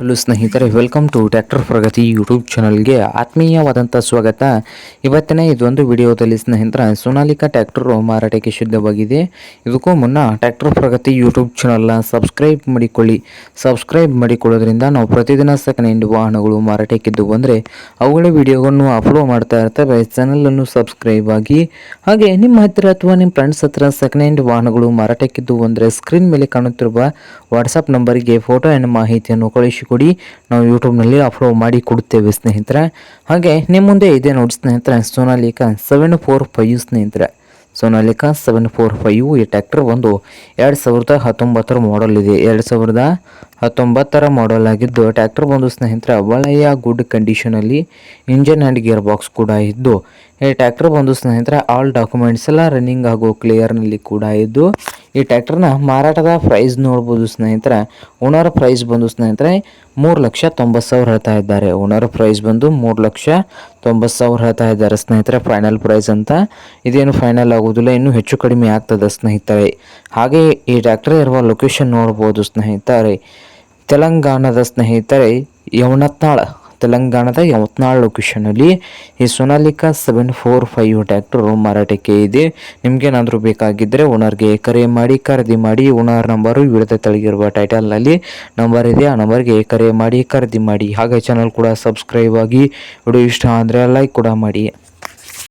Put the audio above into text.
Hello ಸ್ನೇಹಿತರೆ, welcome to tractor Pragati YouTube ಚಾನಲ್ಗೆ ಆತ್ಮೀಯವಾದಂಥ ಸ್ವಾಗತ. ಇವತ್ತಿನ ಇದೊಂದು ವಿಡಿಯೋದಲ್ಲಿ ಸ್ನೇಹಿತರ ಸೋನಾಲಿಕಾ ಟ್ರ್ಯಾಕ್ಟರ್ ಮಾರಾಟಕ್ಕೆ ಸಿದ್ಧವಾಗಿದೆ. ಇದಕ್ಕೂ ಮುನ್ನ ಟ್ರ್ಯಾಕ್ಟರ್ ಪ್ರಗತಿ ಯೂಟ್ಯೂಬ್ ಚಾನಲ್ನ ಸಬ್ಸ್ಕ್ರೈಬ್ ಮಾಡಿಕೊಳ್ಳಿ. ಸಬ್ಸ್ಕ್ರೈಬ್ ಮಾಡಿಕೊಳ್ಳೋದ್ರಿಂದ ನಾವು ಪ್ರತಿದಿನ ಸೆಕೆಂಡ್ ಹ್ಯಾಂಡ್ ವಾಹನಗಳು ಮಾರಾಟಕ್ಕಿದ್ದು ಬಂದರೆ ಅವುಗಳ ವಿಡಿಯೋವನ್ನು ಅಪ್ಲೋಡ್ ಮಾಡ್ತಾ ಇರ್ತೇವೆ. ಚಾನಲನ್ನು ಸಬ್ಸ್ಕ್ರೈಬ್ ಆಗಿ. ಹಾಗೆ ನಿಮ್ಮ ಹತ್ತಿರ ಅಥವಾ ನಿಮ್ಮ ಫ್ರೆಂಡ್ಸ್ ಹತ್ರ ಸೆಕೆಂಡ್ ಹ್ಯಾಂಡ್ ವಾಹನಗಳು ಮಾರಾಟಕ್ಕಿದ್ದು ಅಂದರೆ ಸ್ಕ್ರೀನ್ ಮೇಲೆ ಕಾಣುತ್ತಿರುವ ವಾಟ್ಸಪ್ ನಂಬರಿಗೆ ಫೋಟೋ ಆ್ಯಂಡ್ ಮಾಹಿತಿಯನ್ನು ಕಳಿಸಿಕೊಡಿ. ನಾವು ಯೂಟ್ಯೂಬ್ನಲ್ಲಿ ಅಪ್ಲೋಡ್ ಮಾಡಿ ಕೊಡುತ್ತೇವೆ ಸ್ನೇಹಿತರೆ. ಹಾಗೆ ನಿಮ್ಮ ಮುಂದೆ ಇದೆ ನೋಡಿ ಸ್ನೇಹಿತರೆ, ಸೋನಾಲಿಕಾ 745 ಸ್ನೇಹಿತರೆ. ಸೋನಾಲಿಕಾ 745 ಈ ಟ್ರ್ಯಾಕ್ಟರ್ ಒಂದು 2019 ಮಾಡೆಲ್ ಇದೆ. 2019 ಮಾಡೆಲ್ ಆಗಿದ್ದು ಟ್ರ್ಯಾಕ್ಟರ್ ಬಂದು ಸ್ನೇಹಿತರೆ ಒಳ್ಳೆಯ ಗುಡ್ ಕಂಡೀಷನಲ್ಲಿ ಇಂಜನ್ ಆ್ಯಂಡ್ ಗೇರ್ ಬಾಕ್ಸ್ ಕೂಡ ಇದ್ದು, ಈ ಟ್ರ್ಯಾಕ್ಟರ್ ಬಂದು ಸ್ನೇಹಿತರೆ ಆಲ್ ಡಾಕ್ಯುಮೆಂಟ್ಸ್ ಎಲ್ಲ ರನ್ನಿಂಗ್ ಹಾಗೂ ಕ್ಲಿಯರ್ನಲ್ಲಿ ಕೂಡ ಇದ್ದು, ಈ ಟ್ರ್ಯಾಕ್ಟರ್ನ ಮಾರಾಟದ ಪ್ರೈಸ್ ನೋಡ್ಬೋದು ಸ್ನೇಹಿತರೆ. ಓನರ್ ಪ್ರೈಸ್ ಬಂದು ಸ್ನೇಹಿತರೆ 3,90,000 ಹೇಳ್ತಾ ಇದ್ದಾರೆ. ಓನರ್ ಪ್ರೈಸ್ ಬಂದು 3,90,000 ಹೇಳ್ತಾ ಇದ್ದಾರೆ ಸ್ನೇಹಿತರೆ. ಫೈನಲ್ ಪ್ರೈಸ್ ಅಂತ ಇದೇನು ಫೈನಲ್ ಆಗೋದಿಲ್ಲ, ಇನ್ನೂ ಹೆಚ್ಚು ಕಡಿಮೆ ಆಗ್ತದೆ ಸ್ನೇಹಿತರೆ. ಹಾಗೆ ಈ ಟ್ರ್ಯಾಕ್ಟರ್ ಇರುವ ಲೊಕೇಶನ್ ನೋಡ್ಬೋದು ಸ್ನೇಹಿತರೆ, ತೆಲಂಗಾಣದ ಸ್ನೇಹಿತರೆ ತೆಲಂಗಾಣದ ಯವತ್ನಾಳ್ ಲೊಕೇಶನಲ್ಲಿ ಈ ಸೋನಾಲಿಕಾ 745 ಟ್ರ್ಯಾಕ್ಟರ್ ಮಾರಾಟಕ್ಕೆ ಇದೆ. ನಿಮಗೇನಾದರೂ ಬೇಕಾಗಿದ್ದರೆ ಓನರ್ಗೆ ಕರೆ ಮಾಡಿ ಖರೀದಿ ಮಾಡಿ. ಓನರ್ ನಂಬರು ವಿಡಿಯೋದ ತೆಳಗಿರುವ ಟೈಟಲ್ನಲ್ಲಿ ನಂಬರ್ ಇದೆ, ಆ ನಂಬರ್ಗೆ ಕರೆ ಮಾಡಿ ಖರೀದಿ ಮಾಡಿ. ಹಾಗೆ ಚಾನಲ್ ಕೂಡ ಸಬ್ಸ್ಕ್ರೈಬ್ ಆಗಿ. ವಿಡಿಯೋ ಇಷ್ಟ ಆದರೆ ಲೈಕ್ ಕೂಡ ಮಾಡಿ.